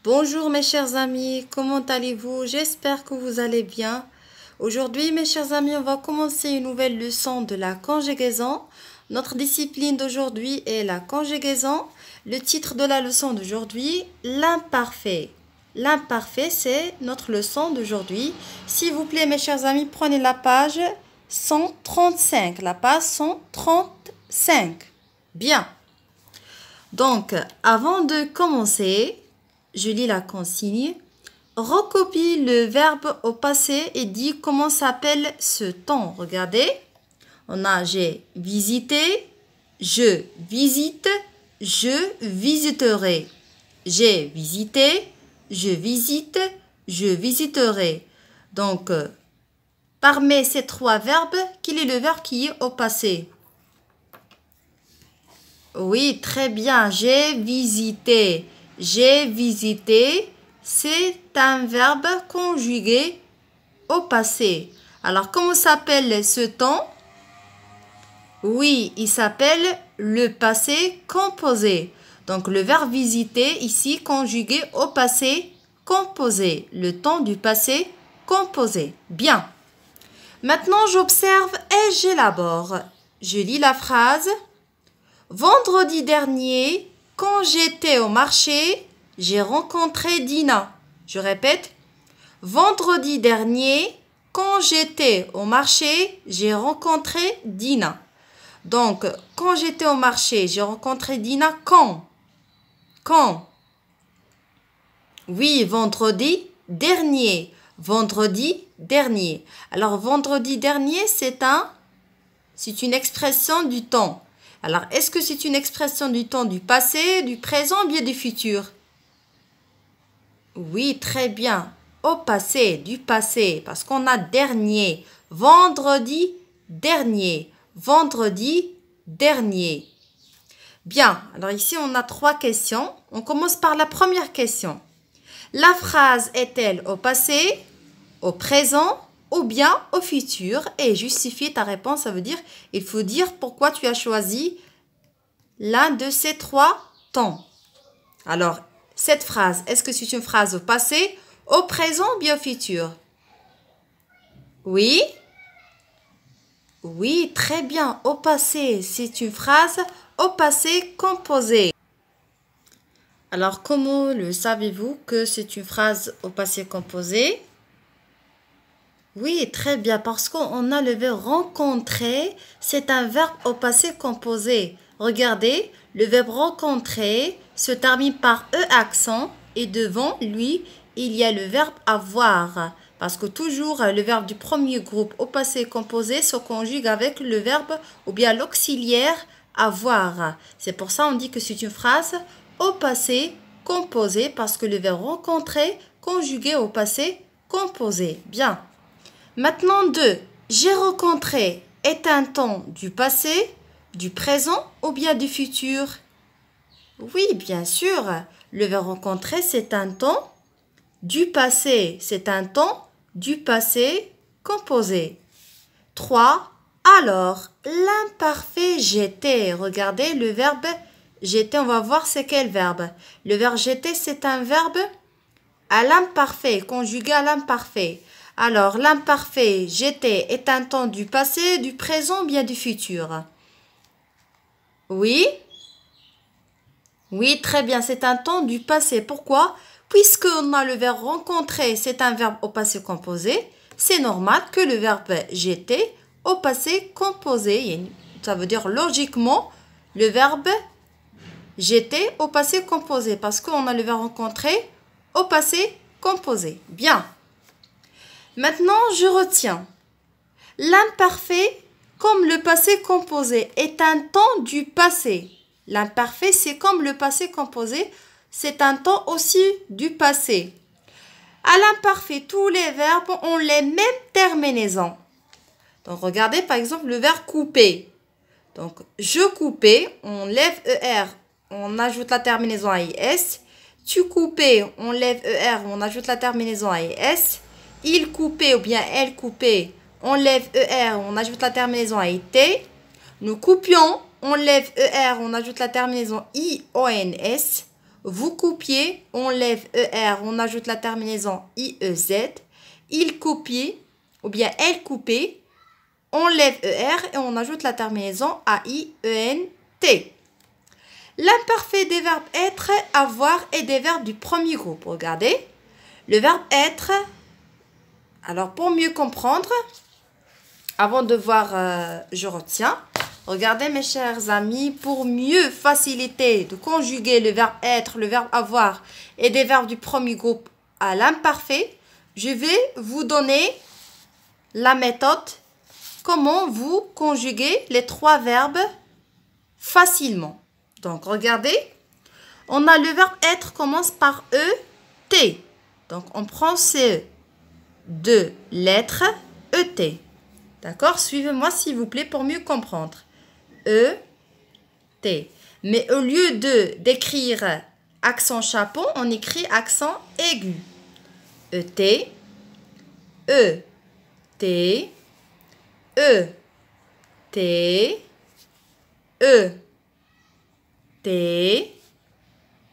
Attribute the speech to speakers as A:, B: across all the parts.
A: Bonjour mes chers amis, comment allez-vous? J'espère que vous allez bien. Aujourd'hui mes chers amis, on va commencer une nouvelle leçon de la conjugaison. Notre discipline d'aujourd'hui est la conjugaison. Le titre de la leçon d'aujourd'hui, l'imparfait. L'imparfait, c'est notre leçon d'aujourd'hui. S'il vous plaît mes chers amis, prenez la page 135. La page 135. Bien. Donc, avant de commencer, je lis la consigne. Recopie le verbe au passé et dis comment s'appelle ce temps. Regardez, on a j'ai visité, je visite, je visiterai. J'ai visité, je visite, je visiterai. Donc, parmi ces trois verbes, quel est le verbe qui est au passé? Oui, très bien. J'ai visité. J'ai visité, c'est un verbe conjugué au passé. Alors, comment s'appelle ce temps? Oui, il s'appelle le passé composé. Donc, le verbe visiter, ici, conjugué au passé composé. Le temps du passé composé. Bien. Maintenant, j'observe et j'élabore. Je lis la phrase. Vendredi dernier, quand j'étais au marché, j'ai rencontré Dina. Je répète. Vendredi dernier, quand j'étais au marché, j'ai rencontré Dina. Donc, quand j'étais au marché, j'ai rencontré Dina quand? Quand? Oui, vendredi dernier. Vendredi dernier. Alors, vendredi dernier, c'est une expression du temps. Alors, est-ce que c'est une expression du temps du passé, du présent ou bien du futur? Oui, très bien. Au passé, du passé, parce qu'on a dernier. Vendredi dernier. Vendredi dernier. Bien, alors ici on a trois questions. On commence par la première question. La phrase est-elle au passé, au présent ou bien au futur? Et justifier ta réponse, ça veut dire, il faut dire pourquoi tu as choisi l'un de ces trois temps. Alors, cette phrase, est-ce que c'est une phrase au passé, au présent ou bien au futur? Oui? Oui, très bien. Au passé, c'est une phrase au passé composé. Alors, comment le savez-vous que c'est une phrase au passé composé? Oui, très bien, parce qu'on a le verbe rencontrer, c'est un verbe au passé composé. Regardez, le verbe rencontrer se termine par E accent et devant lui, il y a le verbe avoir. Parce que toujours le verbe du premier groupe au passé composé se conjugue avec le verbe ou bien l'auxiliaire avoir. C'est pour ça qu'on dit que c'est une phrase au passé composé parce que le verbe rencontrer conjugué au passé composé. Bien. Maintenant, 2. J'ai rencontré est un temps du passé, du présent ou bien du futur? Oui, bien sûr. Le verbe rencontrer, c'est un temps du passé. C'est un temps du passé composé. 3. Alors, l'imparfait j'étais. Regardez le verbe j'étais. On va voir c'est quel verbe. Le verbe j'étais, c'est un verbe à l'imparfait, conjugué à l'imparfait. Alors, l'imparfait j'étais est un temps du passé, du présent ou bien du futur? Oui? Oui, très bien, c'est un temps du passé. Pourquoi? Puisqu'on a le verbe rencontrer, c'est un verbe au passé composé, c'est normal que le verbe j'étais au passé composé. Ça veut dire logiquement le verbe j'étais au passé composé parce qu'on a le verbe rencontrer au passé composé. Bien. Maintenant, je retiens. L'imparfait, comme le passé composé, est un temps du passé. L'imparfait, c'est comme le passé composé, c'est un temps aussi du passé. À l'imparfait, tous les verbes ont les mêmes terminaisons. Donc, regardez par exemple le verbe couper. Donc, je coupais, on lève ER, on ajoute la terminaison AIS. Tu coupais, on lève ER, on ajoute la terminaison AIS. Il coupait ou bien elle coupait, on lève ER, on ajoute la terminaison AIT. Nous coupions, on lève ER, on ajoute la terminaison IONS. Vous coupiez, on lève ER, on ajoute la terminaison IEZ. Il coupait, ou bien elle coupait, on lève ER et on ajoute la terminaison AIENT. L'imparfait des verbes être, avoir et des verbes du premier groupe. Regardez, le verbe être, alors pour mieux comprendre, avant de voir, je retiens. Regardez mes chers amis, pour mieux faciliter de conjuguer le verbe être, le verbe avoir et des verbes du premier groupe à l'imparfait, je vais vous donner la méthode comment vous conjuguez les trois verbes facilement. Donc regardez, on a le verbe être commence par ET. Donc on prend ces deux lettres ET. D'accord? Suivez-moi s'il vous plaît pour mieux comprendre. E-T. Mais au lieu d'écrire accent chapeau, on écrit accent aigu. E-T, E-T, E-T, E-T,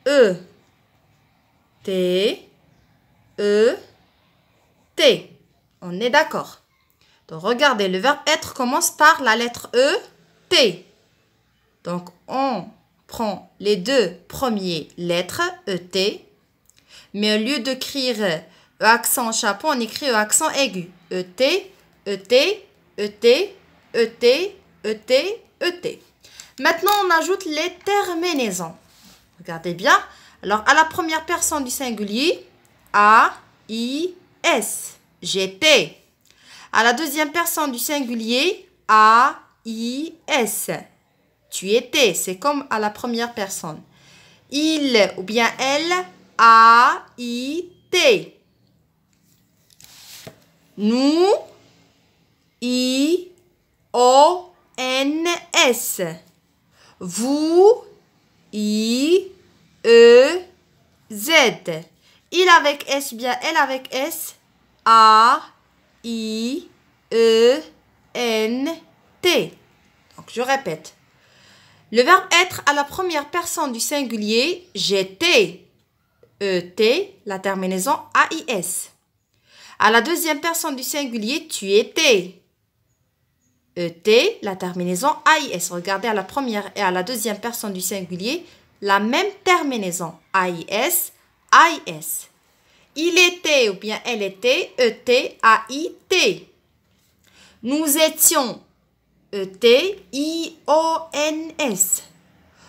A: E-T, E-T. On est d'accord? Donc, regardez, le verbe être commence par la lettre E, T. Donc, on prend les deux premières lettres, ET, mais au lieu d'écrire E accent chapeau, on écrit E accent aigu. ET, ET, ET, ET, ET, ET. Maintenant, on ajoute les terminaisons. Regardez bien. Alors, à la première personne du singulier, A, I, S. J'étais. À la deuxième personne du singulier, A, I, S. Tu étais, c'est comme à la première personne. Il ou bien elle, A, I, T. Nous, I, O, N, S. Vous, I, E, Z. Il avec S, bien elle avec S, A, I, E, N, T. Donc, je répète. Le verbe être à la première personne du singulier, j'étais. E-T, la terminaison A-I-S. À la deuxième personne du singulier, tu étais. E-T, la terminaison A-I-S. Regardez à la première et à la deuxième personne du singulier, la même terminaison A-I-S, A-I-S. Il était ou bien elle était, E-T, A-I-T. Nous étions, E-T, I-O-N-S.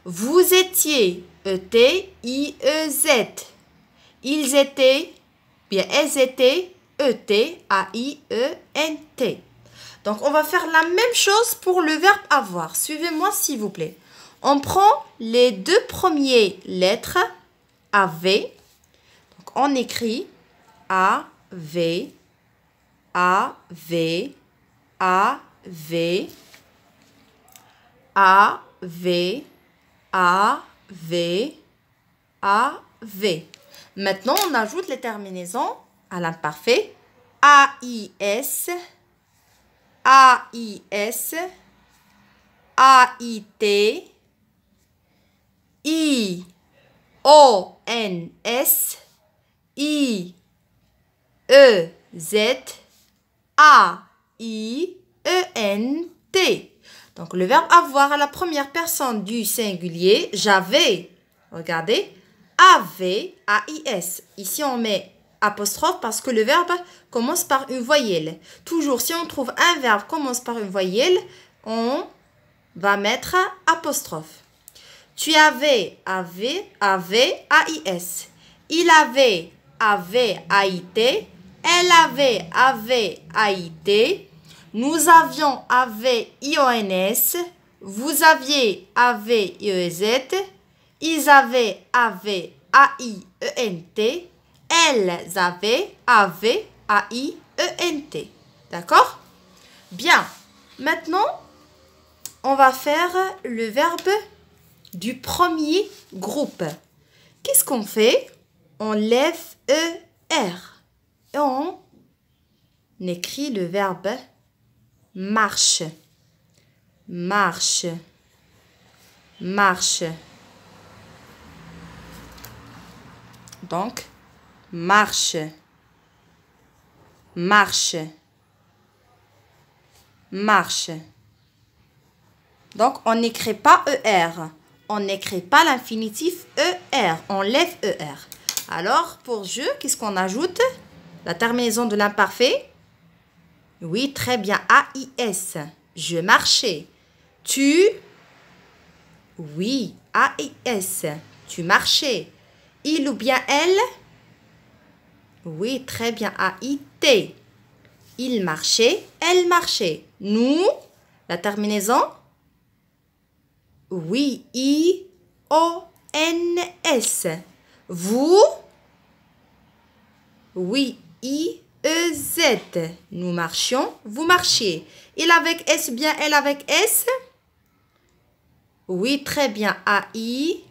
A: Vous étiez, E-T, I-E-Z. Ils étaient, bien elles étaient, E-T, A-I-E-N-T. Donc, on va faire la même chose pour le verbe avoir. Suivez-moi, s'il vous plaît. On prend les deux premières lettres, avait. Donc, on écrit A-V, A-V, A-V, A-V, A-V, A-V. Maintenant, on ajoute les terminaisons à l'imparfait. A-I-S, A-I-S, A-I-T, I-O-N-S, I-E-Z, A-I-E-N-T. Donc, le verbe avoir à la première personne du singulier, j'avais, regardez, avait, A-I-S. Ici, on met apostrophe parce que le verbe commence par une voyelle. Toujours, si on trouve un verbe commence par une voyelle, on va mettre apostrophe. Tu avais, A-I-S. Il avait, A-I-T. Elle avait, A-I-T. Nous avions, I-O-N-S. Vous aviez, I-E-Z. Ils avaient, A-I-E-N-T. Elles avaient, A-I-E-N-T. D'accord? Bien. Maintenant, on va faire le verbe du premier groupe. Qu'est-ce qu'on fait? On lève E-R. Et on écrit le verbe marche. Marche. Marche. Donc, marche, marche, marche. Donc, on n'écrit pas ER. On n'écrit pas l'infinitif ER. On lève ER. Alors, pour je, qu'est-ce qu'on ajoute? La terminaison de l'imparfait. Oui, très bien. AIS. Je marchais. Tu. Oui, AIS. Tu marchais. Il ou bien elle? Oui, très bien. AIT. Il marchait. Elle marchait. Nous. La terminaison. Oui, I-O-N-S. Vous. Oui, I-E-Z. Nous marchions, vous marchiez. Il avec S bien, elle avec S? Oui, très bien. A-I-E-N-T.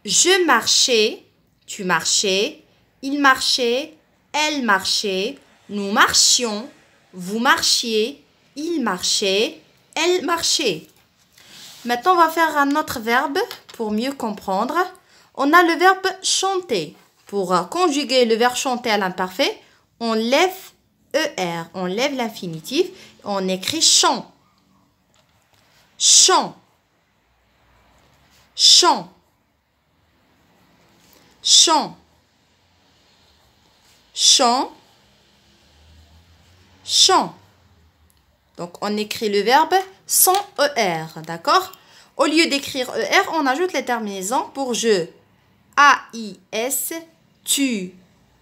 A: Je marchais, tu marchais, il marchait, elle marchait, nous marchions, vous marchiez, il marchait, elle marchait. Maintenant, on va faire un autre verbe pour mieux comprendre. On a le verbe chanter. Pour conjuguer le verbe chanter à l'imparfait, on lève ER, on lève l'infinitif, on écrit chant. Chant. Chant. Chant. Chant. Chant. Donc, on écrit le verbe sans ER, d'accord? Au lieu d'écrire ER, on ajoute les terminaisons pour je. A-I-S, tu,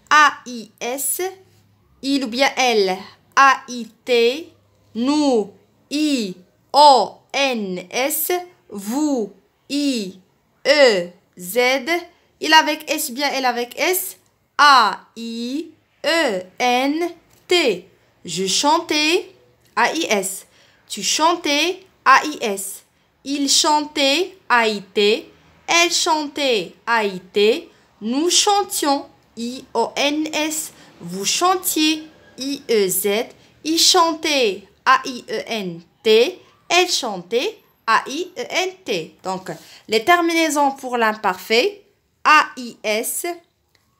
A: A-I-S, il ou bien elle, A-I-T, nous, I-O-N-S, vous, I-E-Z, il avec S bien elle avec S, A-I-E-N-T. Je chantais, A-I-S. Tu chantais, A-I-S. Il chantait, A-I-T. Elle chantait, A-I-T. Nous chantions, I-O-N-S. Vous chantiez, I-E-Z. Il chantait, A-I-E-N-T. Elle chantait, A-I-E-N-T. Donc, les terminaisons pour l'imparfait, A-I-S,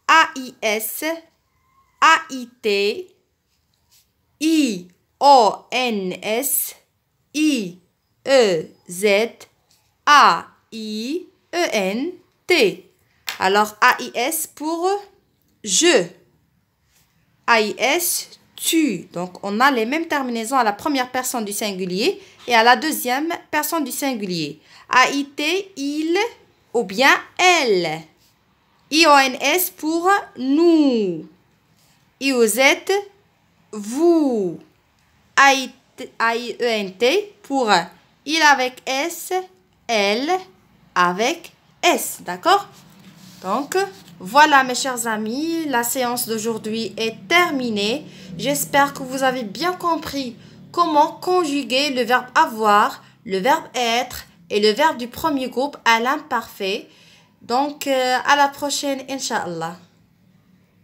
A: A-I-S, A-I-T, I-O-N-S, I-E-Z, A-I-E-N-T. Alors, A-I-S pour je. A-I-S, tu. Donc, on a les mêmes terminaisons à la première personne du singulier et à la deuxième personne du singulier. A-I-T, il ou bien elle. I-O-N-S pour nous. I-O-Z, vous. A-I-E-N-T pour il avec S, elle avec S. D'accord? Donc, voilà mes chers amis, la séance d'aujourd'hui est terminée. J'espère que vous avez bien compris comment conjuguer le verbe avoir, le verbe être et le verbe du premier groupe à l'imparfait. Donc, à la prochaine, Inch'Allah.